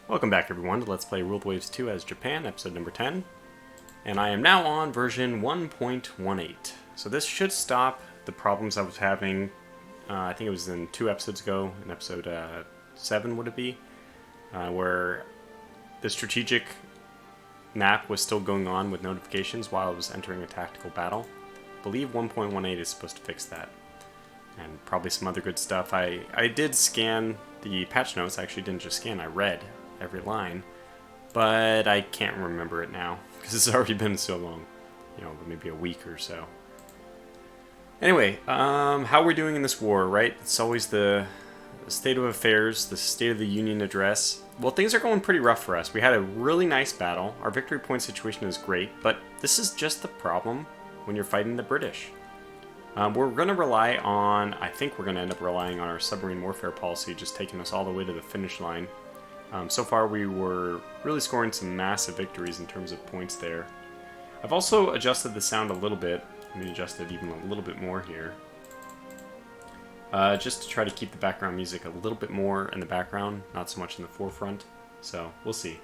Welcome back everyone to Let's Play Ruled Waves 2 as Japan, episode number 10. And I am now on version 1.18. So this should stop the problems I was having, I think it was in 2 episodes ago, in episode 7 would it be? Where the strategic map was still going on with notifications while I was entering a tactical battle. I believe 1.18 is supposed to fix that. And probably some other good stuff. I did scan the patch notes. I actually didn't just scan, I read every line, but I can't remember it now because it's already been so long, maybe a week or so. Anyway, how we're doing in this war, right? It's always the state of affairs, the State of the Union address. Well, things are going pretty rough for us. We had a really nice battle. Our victory point situation is great, but this is just the problem when you're fighting the British. We're going to rely on, I think we're going to end up relying on our submarine warfare policy, just taking us all the way to the finish line. So far we were really scoring some massive victories in terms of points there. I've also adjusted the sound a little bit. Let me adjust it even a little bit more here. Just to try to keep the background music a little bit more in the background, not so much in the forefront. So, we'll see.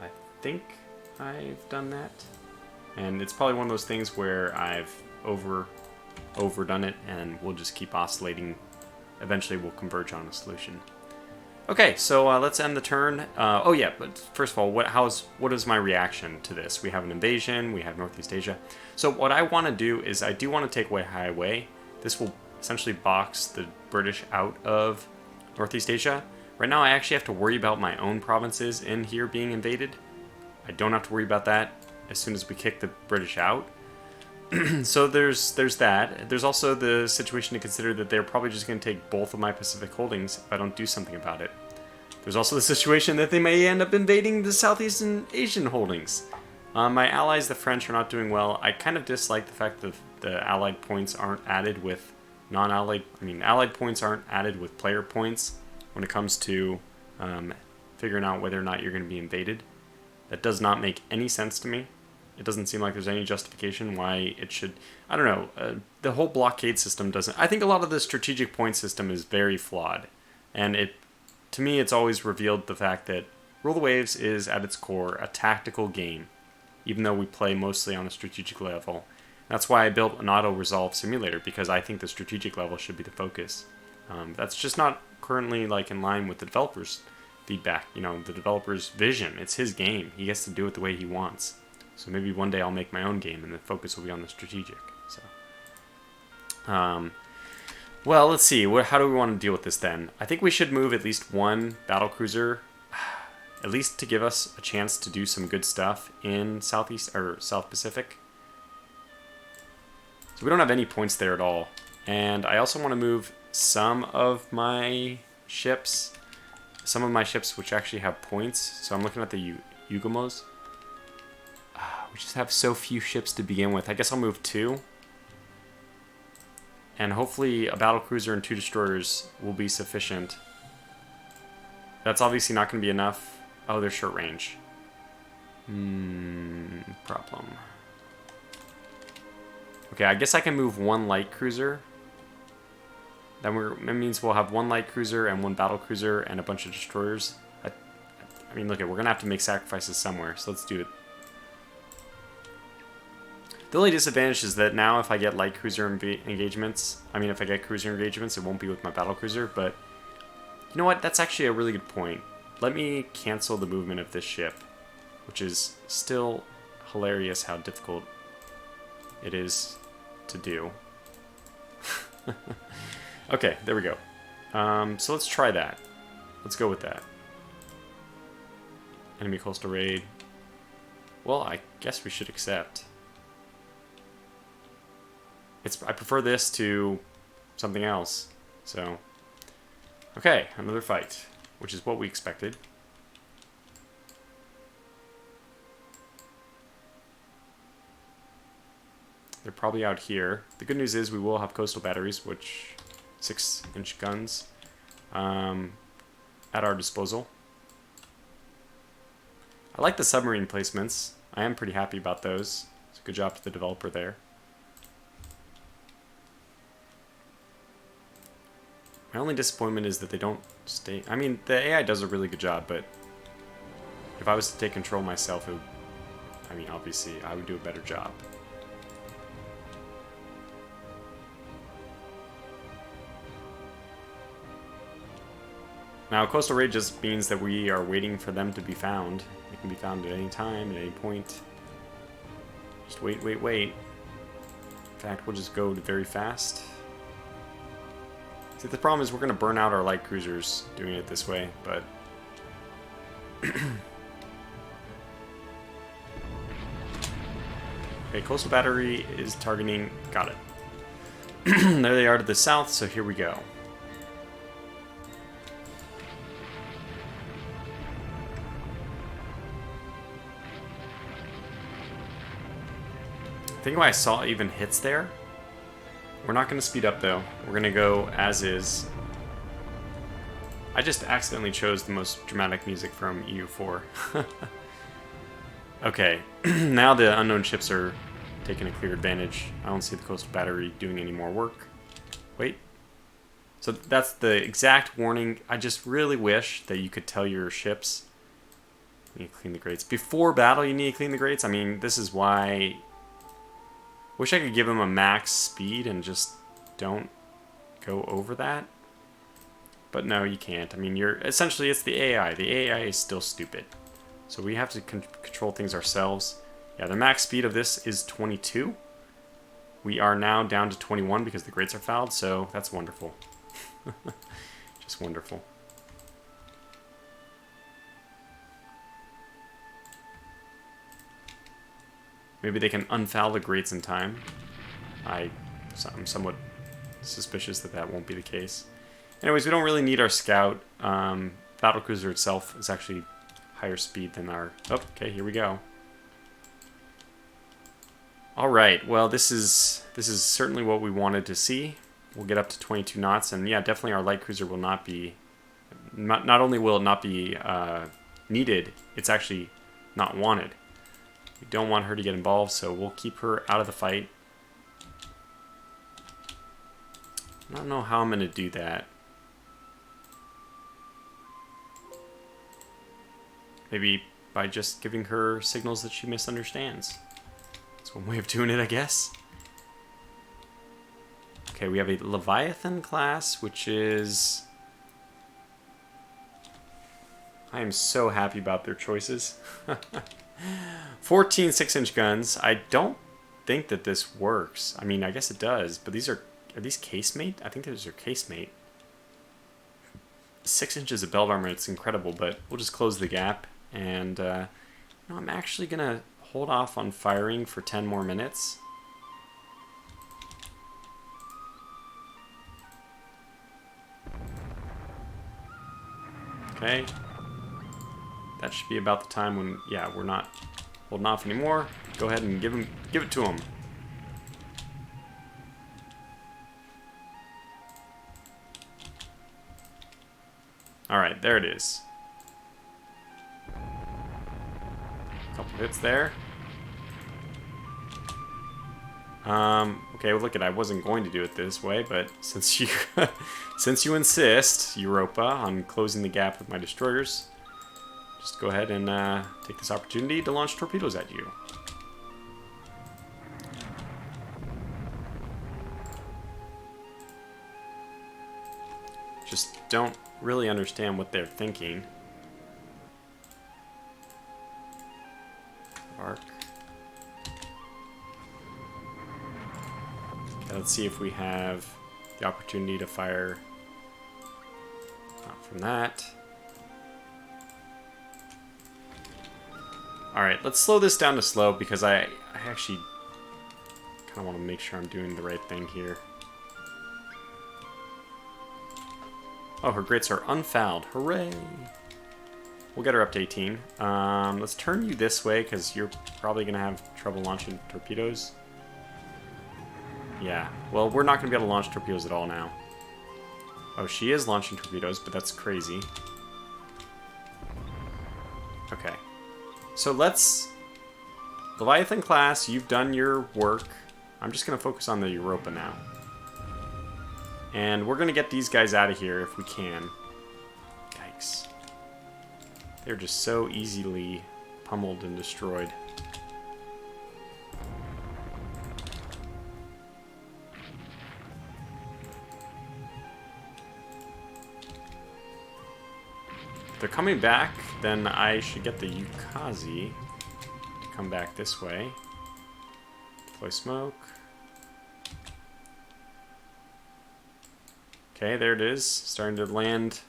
I think I've done that. And it's probably one of those things where I've overdone it and we'll just keep oscillating. Eventually we'll converge on a solution. Okay, so let's end the turn. Oh yeah, but first of all, what is my reaction to this? We have an invasion, we have Northeast Asia. So what I want to do is I do want to take away Highway. This will essentially box the British out of Northeast Asia. Right now I actually have to worry about my own provinces in here being invaded. I don't have to worry about that as soon as we kick the British out. So there's that. There's also the situation to consider that they're probably just going to take both of my Pacific holdings if I don't do something about it. There's also the situation that they may end up invading the Southeast Asian holdings. My allies, the French, are not doing well. I kind of dislike the fact that the allied points aren't added with allied points aren't added with player points when it comes to figuring out whether or not you're going to be invaded. That does not make any sense to me. It doesn't seem like there's any justification why it should. I don't know. The whole blockade system doesn't. I think a lot of the strategic point system is very flawed, and to me, it's always revealed the fact that Rule the Waves is at its core a tactical game, even though we play mostly on a strategic level. That's why I built an auto-resolve simulator, because I think the strategic level should be the focus. That's just not currently in line with the developer's feedback. The developer's vision. It's his game. He gets to do it the way he wants. So maybe one day I'll make my own game and the focus will be on the strategic. So, well, let's see. How do we want to deal with this then? I think we should move at least one battlecruiser, at least to give us a chance to do some good stuff in South Pacific. So we don't have any points there at all. And I also want to move some of my ships which actually have points. So I'm looking at the Yugamos. We just have so few ships to begin with. I guess I'll move 2. And hopefully a battlecruiser and 2 destroyers will be sufficient. That's obviously not going to be enough. Oh, they're short range. Problem. Okay, I guess I can move 1 light cruiser. That means we'll have 1 light cruiser and 1 battlecruiser and a bunch of destroyers. I mean, look, we're going to have to make sacrifices somewhere, so let's do it. The only disadvantage is that now if I get light cruiser engagements, if I get cruiser engagements, it won't be with my battlecruiser, but you know what? That's actually a really good point. Let me cancel the movement of this ship, which is still hilarious how difficult it is to do. Okay, there we go. So let's try that. Let's go with that. Enemy coastal raid. Well, I guess we should accept. I prefer this to something else. So, okay, another fight, which is what we expected. They're probably out here. The good news is we will have coastal batteries, which 6-inch guns at our disposal. I like the submarine placements. I am pretty happy about those. It's a good job to the developer there. My only disappointment is that they don't stay... I mean, the AI does a really good job, but If I was to take control myself, it would, I mean, obviously, I would do a better job. Now, coastal raid just means that we are waiting for them to be found. They can be found at any time, at any point. Just wait, wait, wait. In fact, we'll just go very fast. See, the problem is we're going to burn out our light cruisers doing it this way, but... Okay, coastal battery is targeting... Got it. There they are to the south, so here we go. I think why I saw even hits there. We're not going to speed up though. We're going to go as is. I just accidentally chose the most dramatic music from EU4. Okay, now the unknown ships are taking a clear advantage. I don't see the coastal battery doing any more work. Wait. So that's the exact warning. I just really wish that you could tell your ships, you need to clean the grates. Before battle, you need to clean the grates. I mean, this is why... Wish I could give them a max speed and just don't go over that. But no, you can't. I mean, you're essentially, it's the AI. The AI is still stupid. So we have to control things ourselves. Yeah, the max speed of this is 22. We are now down to 21 because the grates are fouled, so that's wonderful. Just wonderful. Maybe they can unfoul the grates in time. I'm somewhat suspicious that that won't be the case. Anyways, we don't really need our scout. Battlecruiser itself is actually higher speed than our... Oh, okay, here we go. All right, well, this is certainly what we wanted to see. We'll get up to 22 knots, and yeah, definitely our light cruiser will not be... Not only will it not be needed, it's actually not wanted. We don't want her to get involved, so we'll keep her out of the fight. I don't know how I'm going to do that. Maybe by just giving her signals that she misunderstands. That's one way of doing it, I guess. Okay, we have a Leviathan class, which is... I am so happy about their choices. 14 6-inch guns. I don't think that this works. I mean, I guess it does, but these are these casemate? I think those are casemate. 6 inches of belt armor, it's incredible, but we'll just close the gap. And you know, I'm actually gonna hold off on firing for 10 more minutes. Okay. That should be about the time when, yeah, we're not holding off anymore. Go ahead and give it to him. All right, there it is. Couple hits there. Okay, well, look, I wasn't going to do it this way, but since you since you insist, Europa, on closing the gap with my destroyers, just go ahead and take this opportunity to launch torpedoes at you. Just don't really understand what they're thinking. Arc. Okay, let's see if we have the opportunity to fire. Not from that. Alright, let's slow this down to slow because I actually kind of want to make sure I'm doing the right thing here. Oh, her grates are unfouled. Hooray! We'll get her up to 18. Let's turn you this way because you're probably going to have trouble launching torpedoes. Yeah, well, we're not going to be able to launch torpedoes at all now. Oh, she is launching torpedoes, but that's crazy. Okay. So let's... Leviathan class, you've done your work. I'm just going to focus on the Europa now. And we're going to get these guys out of here if we can. Yikes. They're just so easily pummeled and destroyed. If they're coming back, then I should get the Yukazi to come back this way. Deploy smoke. Okay, there it is. Starting to land.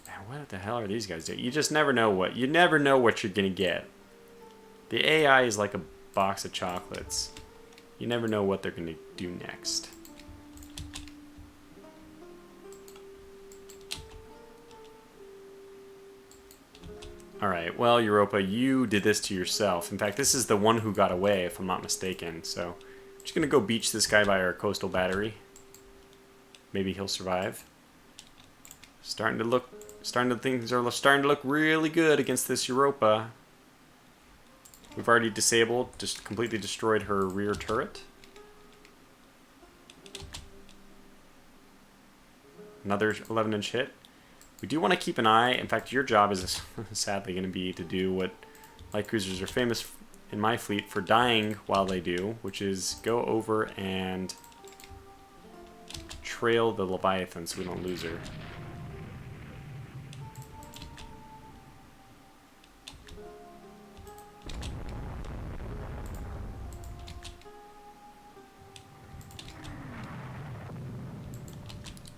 Man, what the hell are these guys doing? You just never know what you're gonna get. The AI is like a box of chocolates. You never know what they're gonna do next. Alright, well, Europa, you did this to yourself. In fact, this is the one who got away, if I'm not mistaken. So, I'm just gonna go beach this guy by our coastal battery. Maybe he'll survive. Things are starting to look really good against this Europa. We've already disabled, just completely destroyed her rear turret. Another 11-inch hit. We do want to keep an eye. In fact, your job is sadly going to be to do what light cruisers are famous in my fleet for dying while they do, which is go over and trail the Leviathan so we don't lose her.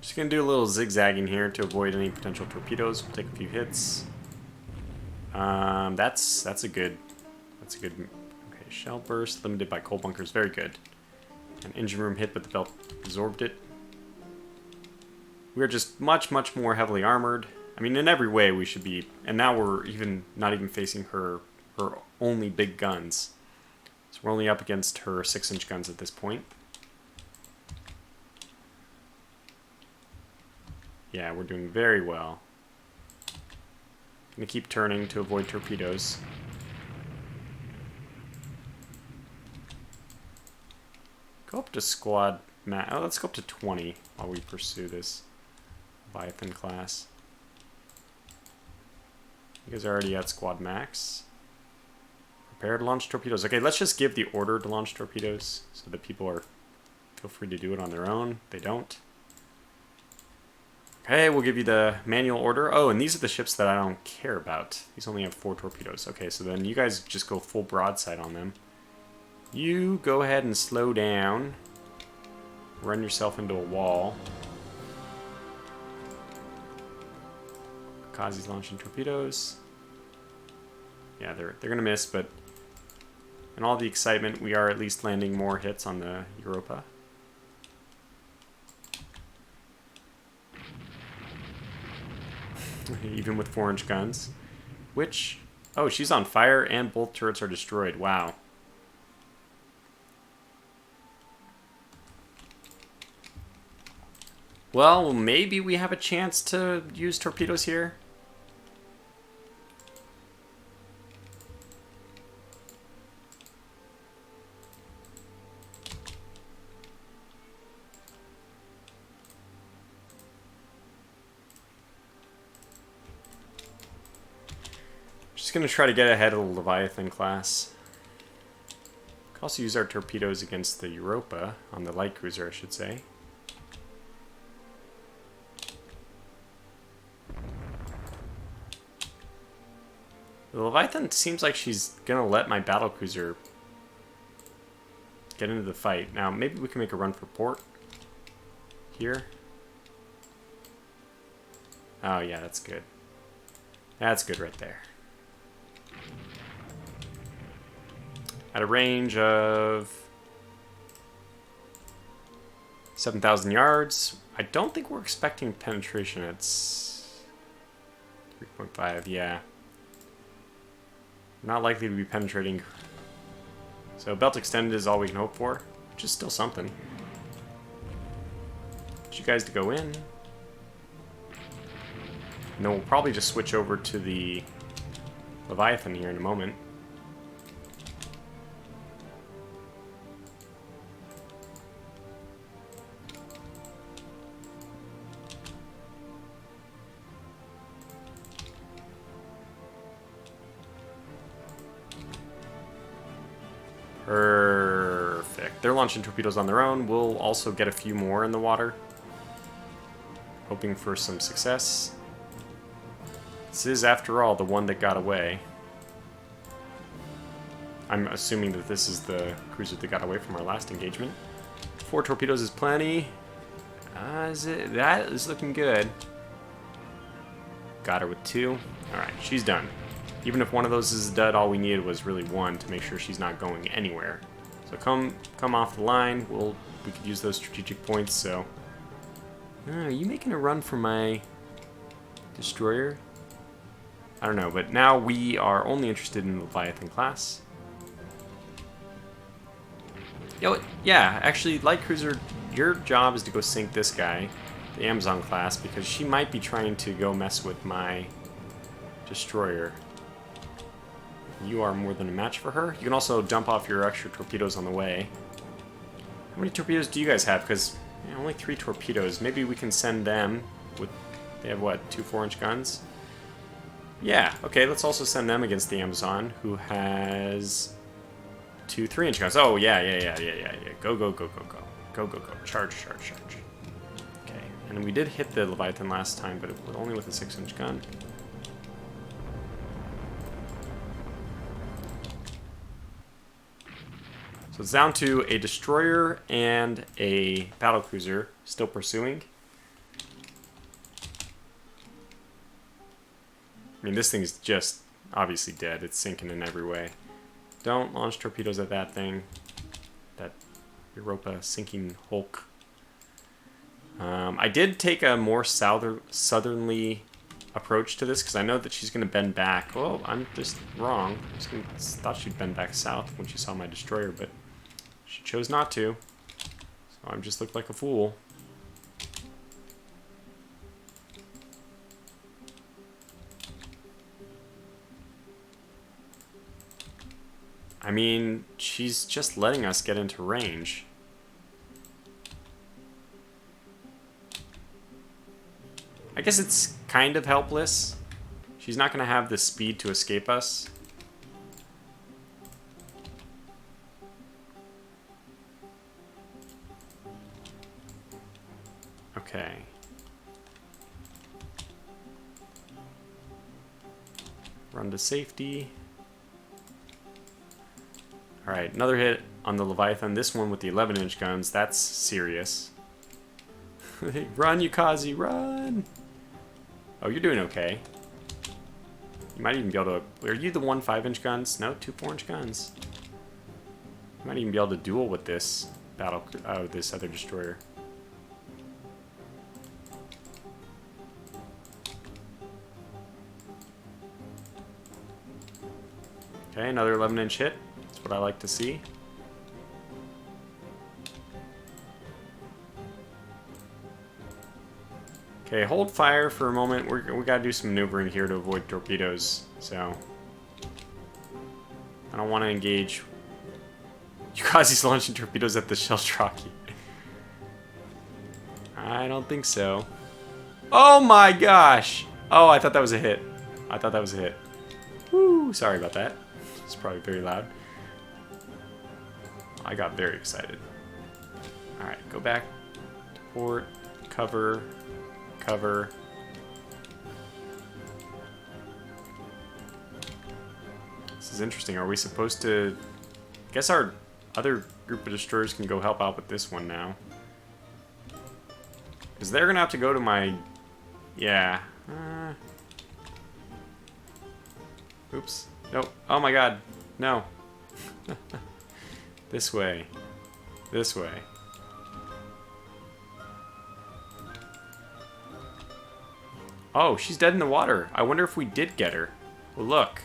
Just gonna do a little zigzagging here to avoid any potential torpedoes. We'll take a few hits. That's a good. Okay, shell burst limited by coal bunkers. Very good. An engine room hit, but the belt absorbed it. We're just much more heavily armored. I mean, in every way we should be. And now we're not even facing her only big guns. So we're only up against her 6-inch guns at this point. Yeah, we're doing very well. Gonna keep turning to avoid torpedoes. Go up to squad max. Oh, let's go up to 20 while we pursue this Leviathan class. You guys are already at squad max. Prepare to launch torpedoes. Okay, let's just give the order to launch torpedoes so that people feel free to do it on their own. They don't. Okay, we'll give you the manual order. Oh, and these are the ships that I don't care about. These only have 4 torpedoes. Okay, so then you guys just go full broadside on them. You go ahead and slow down. Run yourself into a wall. Kazi's launching torpedoes. Yeah, they're gonna miss, but in all the excitement, we are at least landing more hits on the Europa. Even with 4-inch guns. Which... Oh, she's on fire and both turrets are destroyed. Wow. Well, maybe we have a chance to use torpedoes here. Just gonna try to get ahead of the Leviathan class. Could also use our torpedoes against the Europa, on the light cruiser, I should say. The Leviathan seems like she's gonna let my battlecruiser get into the fight. Now, maybe we can make a run for port here. Oh yeah, that's good. That's good right there. At a range of 7,000 yards. I don't think we're expecting penetration. It's 3.5, yeah. Not likely to be penetrating. So belt extended is all we can hope for, which is still something. Get you guys to go in. And then we'll probably just switch over to the Leviathan here in a moment. they're launching torpedoes on their own. We'll also get a few more in the water. Hoping for some success. This is, after all, the one that got away. I'm assuming that this is the cruiser that got away from our last engagement. 4 torpedoes is plenty. That is looking good. Got her with 2. Alright, she's done. Even if one of those is a dud, all we needed was really 1 to make sure she's not going anywhere. So come off the line. We could use those strategic points, so... are you making a run for my destroyer? I don't know, but now we are only interested in the Leviathan class. Yeah, actually, light cruiser, your job is to go sink this guy, the Amazon class, because she might be trying to go mess with my destroyer. You are more than a match for her. You can also dump off your extra torpedoes on the way. How many torpedoes do you guys have? Because only 3 torpedoes. Maybe we can send them with... They have, what, 2 4-inch guns? Yeah, okay, let's also send them against the Amazon, who has 2 3-inch guns. Oh, yeah. Go. Go. Charge. Okay, and we did hit the Leviathan last time, but only with a 6-inch gun. So it's down to a destroyer and a battlecruiser still pursuing. I mean, this thing's just obviously dead. It's sinking in every way. Don't launch torpedoes at that thing. That Europa sinking hulk. I did take a more southerly approach to this because I know that she's going to bend back. Oh, I'm just wrong. I thought she'd bend back south when she saw my destroyer, but she chose not to. So I just looked like a fool. I mean, she's just letting us get into range. I guess it's kind of helpless. She's not going to have the speed to escape us. Okay. Run to safety. Alright, another hit on the Leviathan. This one with the 11-inch guns. That's serious. Run, Yukazi, run! Oh, you're doing okay. You might even be able to... Are you the 1 5-inch guns? No, 2 4-inch guns. You might even be able to duel with this this other destroyer. Okay, another 11-inch hit. That's what I like to see. Okay, hold fire for a moment. We gotta do some maneuvering here to avoid torpedoes, so... I don't want to engage... Yukazi's launching torpedoes at the Shellstraki. I don't think so. Oh my gosh! Oh, I thought that was a hit. Woo! Sorry about that. It's probably very loud. I got very excited. Alright, go back to port, cover... This is interesting. Are we supposed to... I guess our other group of destroyers can go help out with this one now. Because they're going to have to go to my... Yeah. Oops. Nope. Oh my god. No. This way. This way. Oh, she's dead in the water. I wonder if we did get her. Well, look.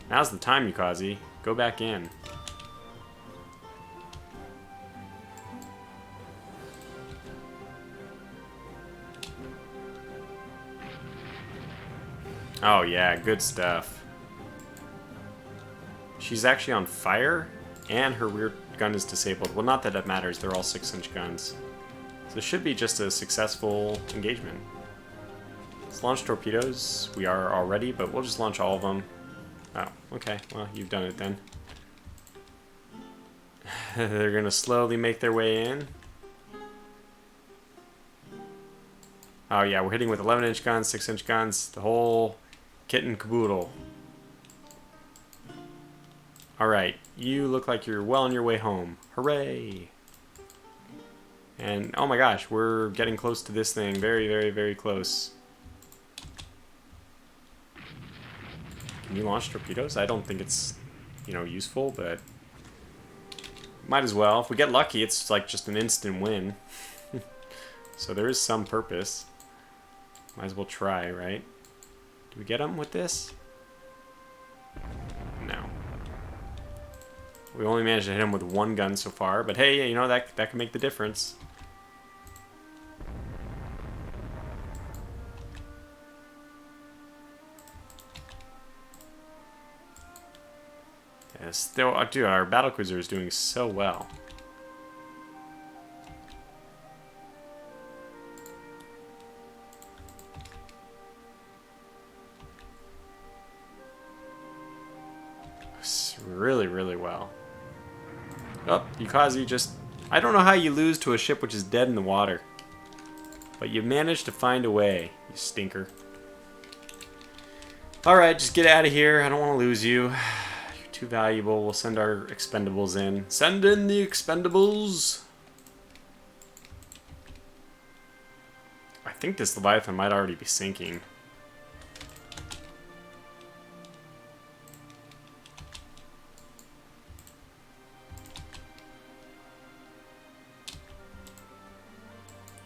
Now's the time, Yukazi. Go back in. Oh, yeah. Good stuff. She's actually on fire, and her rear gun is disabled. Well, not that it matters. They're all 6-inch guns. So it should be just a successful engagement. Let's launch torpedoes. We are already, but we'll just launch all of them. Oh, okay. Well, you've done it then. They're gonna slowly make their way in. Oh yeah, we're hitting with 11-inch guns, 6-inch guns, the whole kit and caboodle. Alright, you look like you're well on your way home. Hooray! And, oh my gosh, we're getting close to this thing. Very, very, very close. Can you launch torpedoes? I don't think it's, you know, useful, but might as well. If we get lucky, it's like just an instant win. So there is some purpose. Might as well try, right? Do we get them with this? No. We only managed to hit him with one gun so far, but hey, you know, that can make the difference. Yeah, still, dude, our battlecruiser is doing so well. Really, really well. Oh, Yukazi just... I don't know how you lose to a ship which is dead in the water. But you managed to find a way, you stinker. Alright, just get out of here. I don't want to lose you. You're too valuable. We'll send our expendables in. Send in the expendables! I think this Leviathan might already be sinking.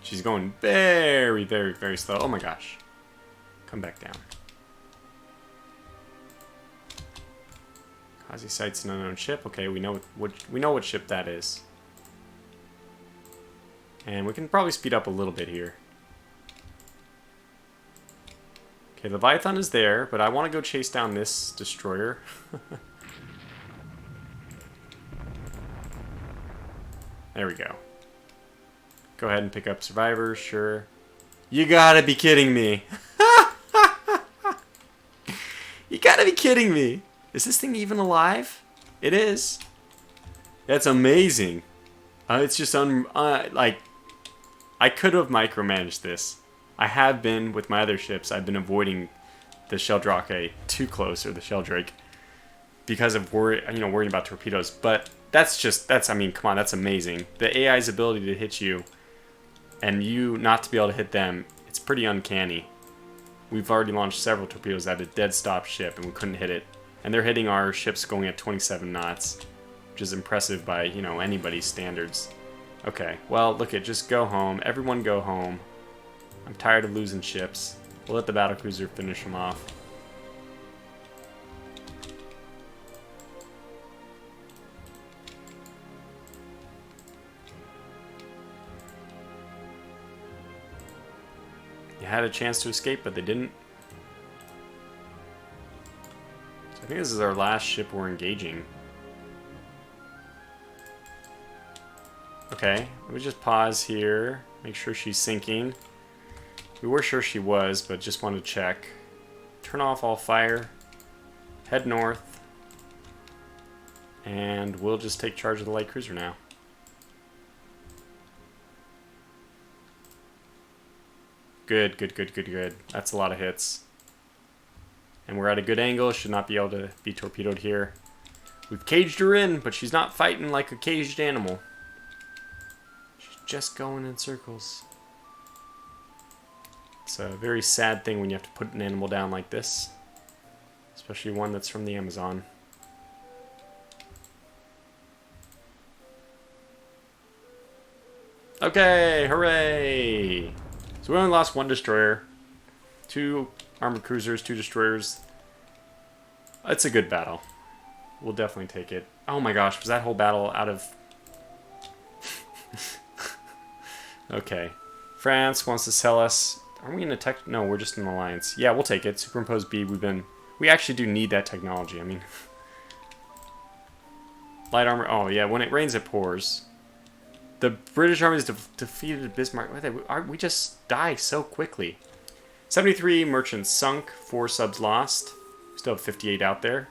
She's going very, very, very slow. Oh my gosh. Come back down. Kazi sights an unknown ship. Okay, we know what ship that is. And we can probably speed up a little bit here. Okay, Leviathan is there, but I want to go chase down this destroyer. There we go. Go ahead and pick up survivors, sure. You gotta be kidding me. You gotta be kidding me. Is this thing even alive? It is. That's amazing. It's just like, I could have micromanaged this. I have been with my other ships. I've been avoiding the Sheldrake too close, or the Sheldrake, because of worrying about torpedoes. But I mean, come on, that's amazing. The AI's ability to hit you, and you not to be able to hit them, it's pretty uncanny. We've already launched several torpedoes at a dead stop ship, and we couldn't hit it. And they're hitting our ships going at 27 knots, which is impressive by, you know, anybody's standards. Okay, well, look it, just go home. Everyone go home. I'm tired of losing ships. We'll let the battlecruiser finish them off. You had a chance to escape, but they didn't. So I think this is our last ship we're engaging. Okay, let me just pause here. Make sure she's sinking. We were sure she was, but just wanted to check. Turn off all fire. Head north. And we'll just take charge of the light cruiser now. Good, good, good, good, good. That's a lot of hits. And we're at a good angle. Should not be able to be torpedoed here. We've caged her in, but she's not fighting like a caged animal. She's just going in circles. It's a very sad thing when you have to put an animal down like this. Especially one that's from the Amazon. Okay, hooray! So we only lost one destroyer, 2 armored cruisers, 2 destroyers. It's a good battle. We'll definitely take it. Oh my gosh, was that whole battle out of... Okay. France wants to sell us... Are we in a tech... No, we're just in an alliance. Yeah, we'll take it. Superimpose B, we actually do need that technology. I mean... Light armor... Oh yeah, when it rains it pours. The British Army has defeated Bismarck. We just die so quickly. 73 merchants sunk, 4 subs lost. We still have 58 out there.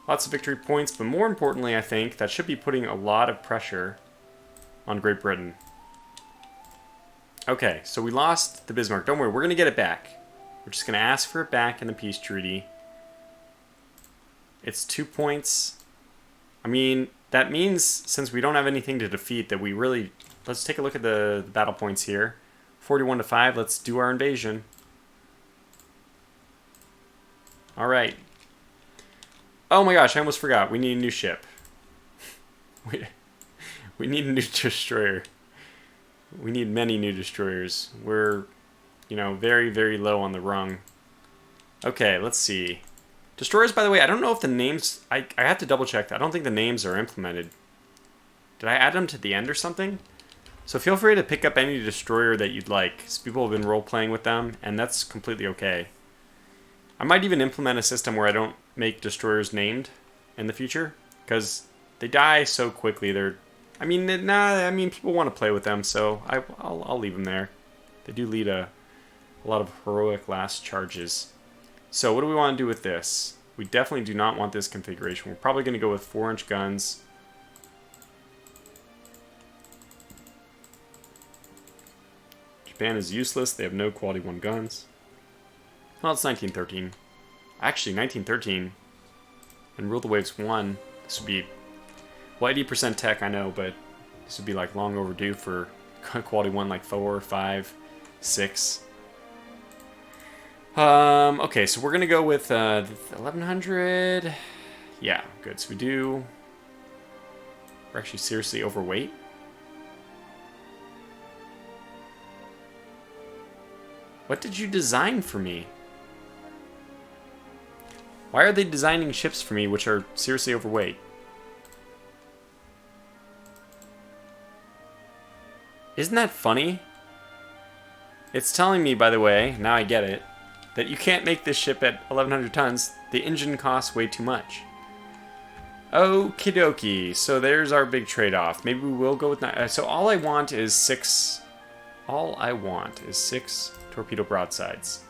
Lots of victory points, but more importantly, I think, that should be putting a lot of pressure on Great Britain. Okay, so we lost the Bismarck. Don't worry, we're going to get it back. We're just going to ask for it back in the peace treaty. It's 2 points. I mean, that means since we don't have anything to defeat that we really... Let's take a look at the battle points here. 41 to 5, let's do our invasion. Alright. Oh my gosh, I almost forgot. We need a new ship. We need a new destroyer. We need many new destroyers. We're, very, very low on the rung. Okay, let's see. Destroyers, by the way, I don't know if the names... I have to double check that. I don't think the names are implemented. Did I add them to the end or something? So feel free to pick up any destroyer that you'd like. Because people have been role-playing with them, and that's completely okay. I might even implement a system where I don't make destroyers named in the future. Because they die so quickly. People want to play with them, so I'll leave them there. They do lead a lot of heroic last charges. So what do we want to do with this? We definitely do not want this configuration. We're probably going to go with 4-inch guns. Japan is useless. They have no quality 1 guns. Well, it's 1913. Actually, 1913 and Rule the Waves 1. This would be... Well, 80% tech, I know, but this would be like long overdue for quality 1, like 4, 5, 6. Okay, so we're gonna go with 1100. Yeah, good. So we're actually seriously overweight. What did you design for me? Why are they designing ships for me which are seriously overweight? Isn't that funny? It's telling me, by the way, now I get it, that you can't make this ship at 1100 tons. The engine costs way too much. Okie dokie. So there's our big trade-off. Maybe we will go with... So all I want is 6... All I want is 6 torpedo broadsides.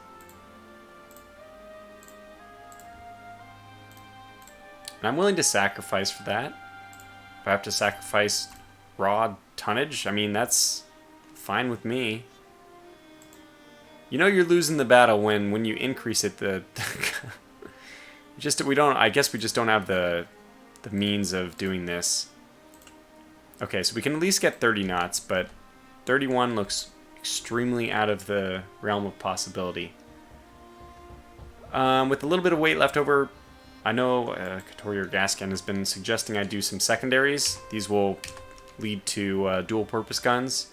And I'm willing to sacrifice for that. If I have to sacrifice raw tonnage, I mean, that's fine with me. You know you're losing the battle when you increase it. I guess we just don't have the means of doing this. Okay, so we can at least get 30 knots, but 31 looks extremely out of the realm of possibility. With a little bit of weight left over, I know Couturier Gaskin has been suggesting I do some secondaries. These will lead to dual-purpose guns.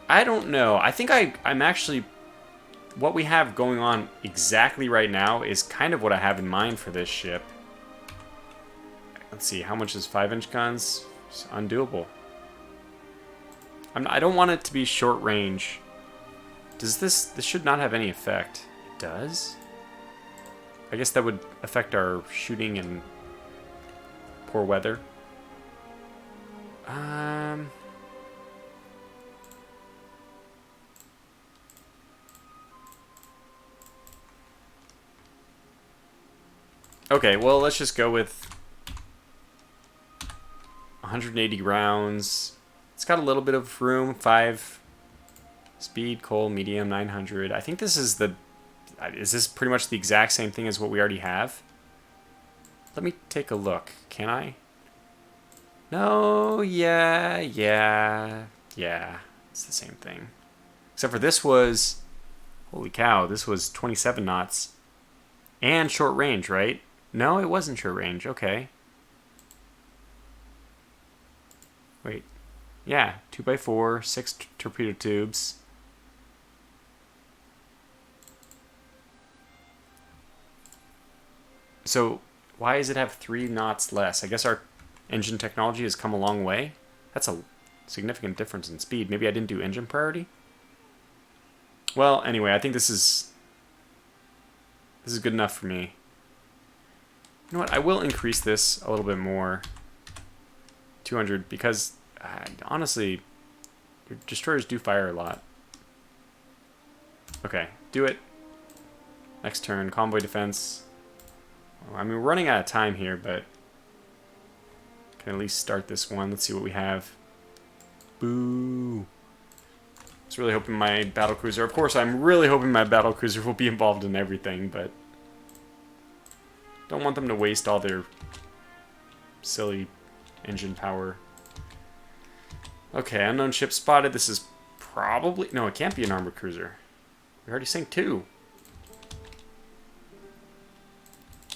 I don't know. I think I'm actually... What we have going on exactly right now is kind of what I have in mind for this ship. Let's see, how much is 5-inch guns? It's undoable. I don't want it to be short range. Does this should not have any effect. It does? I guess that would affect our shooting in poor weather. Okay, well, let's just go with 180 rounds. It's got a little bit of room. 5 speed, coal, medium, 900. I think this is the... Is this pretty much the exact same thing as what we already have? Let me take a look. Can I? No, yeah. It's the same thing. Except for this was... Holy cow, this was 27 knots. And short range, right? No, it wasn't short range. Okay. Wait. Yeah, 2x4, 6 torpedo tubes. So, why does it have 3 knots less? I guess our engine technology has come a long way. That's a significant difference in speed. Maybe I didn't do engine priority? Well, anyway, I think this is good enough for me. You know what? I will increase this a little bit more. 200, because honestly, your destroyers do fire a lot. Okay, do it. Next turn, convoy defense. I mean, we're running out of time here, but can at least start this one. Let's see what we have. Boo. I was really hoping my battlecruiser... Of course, I'm really hoping my battlecruiser will be involved in everything, but... Don't want them to waste all their silly engine power. Okay, unknown ship spotted. This is probably... No, it can't be an armored cruiser. We already sank 2.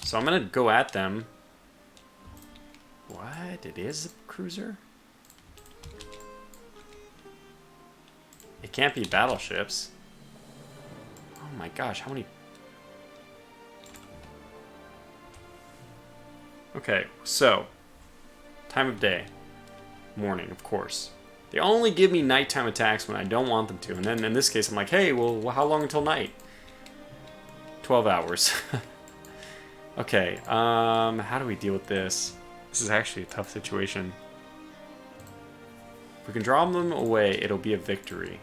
So I'm going to go at them. What? It is a cruiser? It can't be battleships. Oh my gosh, how many... Okay, so... Time of day. Morning, of course. They only give me nighttime attacks when I don't want them to. And then in this case, I'm like, hey, well, how long until night? 12 hours. Okay, how do we deal with this? This is actually a tough situation. If we can draw them away, it'll be a victory.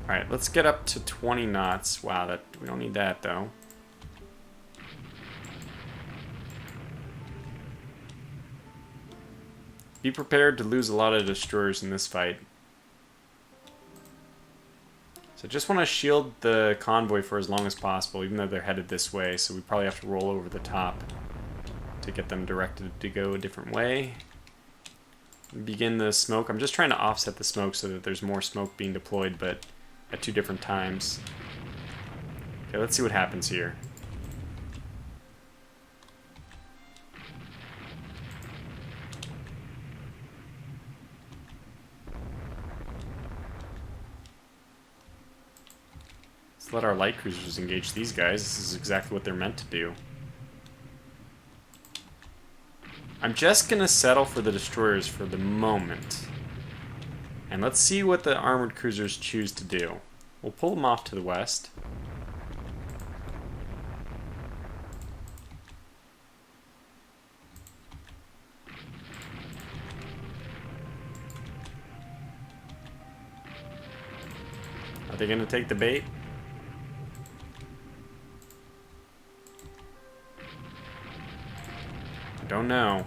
Alright, let's get up to 20 knots. Wow, we don't need that, though. Be prepared to lose a lot of destroyers in this fight. So I just want to shield the convoy for as long as possible, even though they're headed this way, so we probably have to roll over the top to get them directed to go a different way. Begin the smoke. I'm just trying to offset the smoke so that there's more smoke being deployed, but at 2 different times. Okay, let's see what happens here. Let's let our light cruisers engage these guys. This is exactly what they're meant to do. I'm just gonna settle for the destroyers for the moment. And let's see what the armored cruisers choose to do. We'll pull them off to the west. Are they gonna take the bait? I don't know.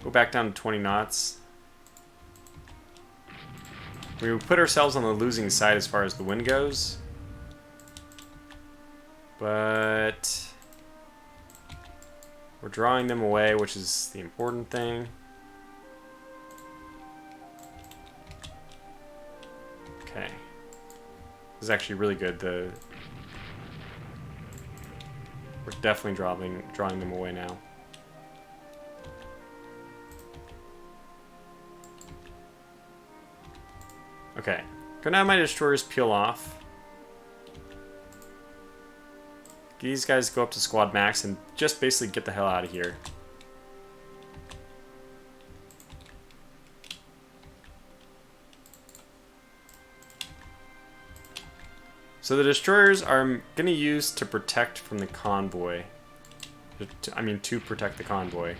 Go back down to 20 knots. We put ourselves on the losing side as far as the wind goes. But we're drawing them away, which is the important thing. Okay. This is actually really good. We're definitely drawing them away now. Okay, go now my destroyers peel off. These guys go up to squad max and just basically get the hell out of here. So the destroyers are going to use to protect from the convoy. To protect the convoy.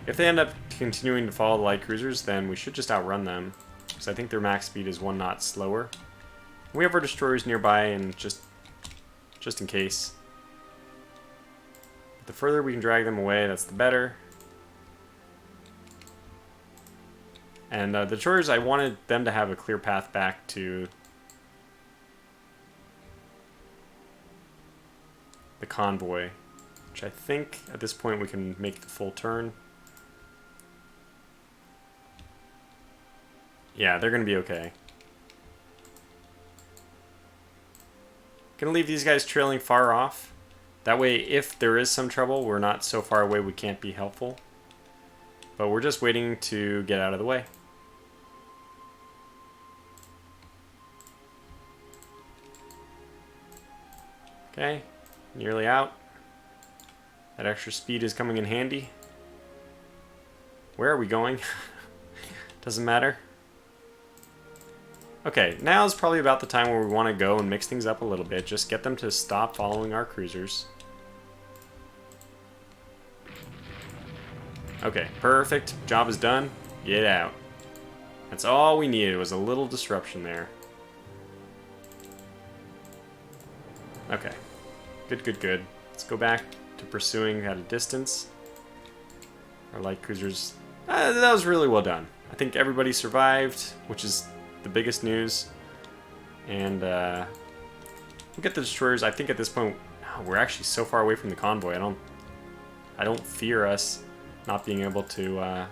If they end up continuing to follow the light cruisers, then we should just outrun them. Because I think their max speed is 1 knot slower. We have our destroyers nearby, and just in case. The further we can drag them away, that's the better. And the destroyers, I wanted them to have a clear path back to the convoy, which I think at this point we can make the full turn. Yeah, they're gonna be okay. Gonna leave these guys trailing far off. That way, if there is some trouble, we're not so far away we can't be helpful. But we're just waiting to get out of the way. Okay, nearly out. That extra speed is coming in handy. Where are we going? Doesn't matter. Okay, now is probably about the time where we want to go and mix things up a little bit. Just get them to stop following our cruisers. Okay, perfect. Job is done. Get out. That's all we needed, was a little disruption there. Okay. Good, good, good. Let's go back to pursuing at a distance. Our light cruisers... that was really well done. I think everybody survived, which is the biggest news. And we'll get the destroyers. I think at this point, we're actually so far away from the convoy. I don't fear us not being able to...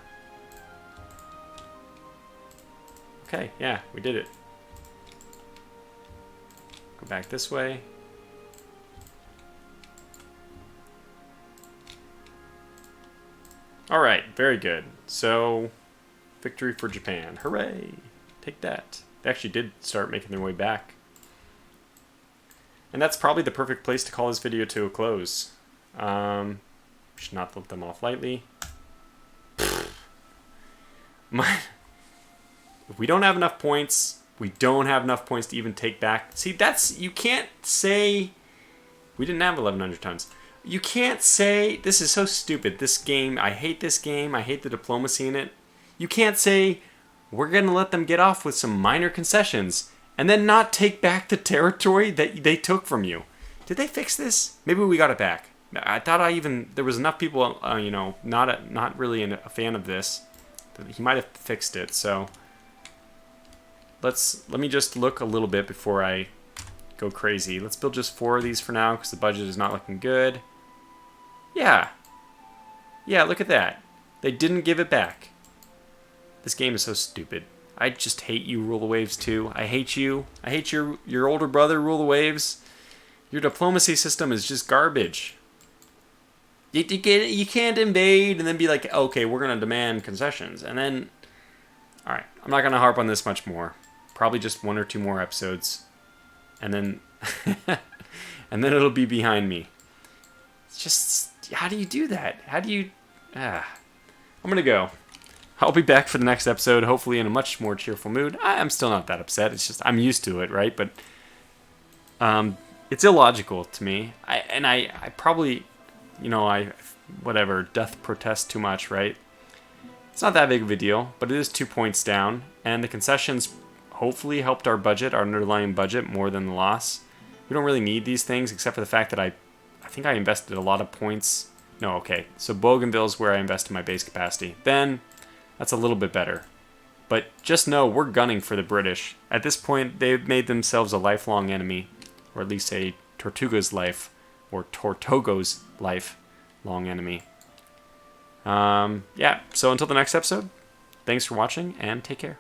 Okay, yeah, we did it. Go back this way. Alright, very good. So, victory for Japan. Hooray! Take that. They actually did start making their way back. And that's probably the perfect place to call this video to a close. Should not let them off lightly. If we don't have enough points, we don't have enough points to even take back. See, that's... You can't say... We didn't have 1,100 tons. You can't say... This is so stupid. This game... I hate this game. I hate the diplomacy in it. You can't say, we're going to let them get off with some minor concessions and then not take back the territory that they took from you. Did they fix this? Maybe we got it back. I thought there was enough people, you know, not really a fan of this. He might have fixed it, so... Let me just look a little bit before I go crazy. Let's build just 4 of these for now because the budget is not looking good. Yeah. Yeah, look at that. They didn't give it back. This game is so stupid. I just hate you, Rule the Waves, too. I hate you. I hate your older brother, Rule the Waves. Your diplomacy system is just garbage. You can't invade and then be like, okay, we're going to demand concessions. And then, all right, I'm not going to harp on this much more. Probably just 1 or 2 more episodes. And then, and then it'll be behind me. It's just, how do you do that? How do you, I'm going to go. I'll be back for the next episode, hopefully in a much more cheerful mood. I'm still not that upset. It's just, I'm used to it, right? But it's illogical to me. I probably, you know, whatever, death protest too much, right? It's not that big of a deal, but it is 2 points down. And the concessions hopefully helped our budget, our underlying budget, more than the loss. We don't really need these things, except for the fact that I think I invested a lot of points. No, okay. So Bougainville's where I invested my base capacity. Then, that's a little bit better. But just know, we're gunning for the British. At this point, they've made themselves a lifelong enemy. Or at least a Tortuga's life, or Tortogo's lifelong enemy. Yeah, so until the next episode, thanks for watching, and take care.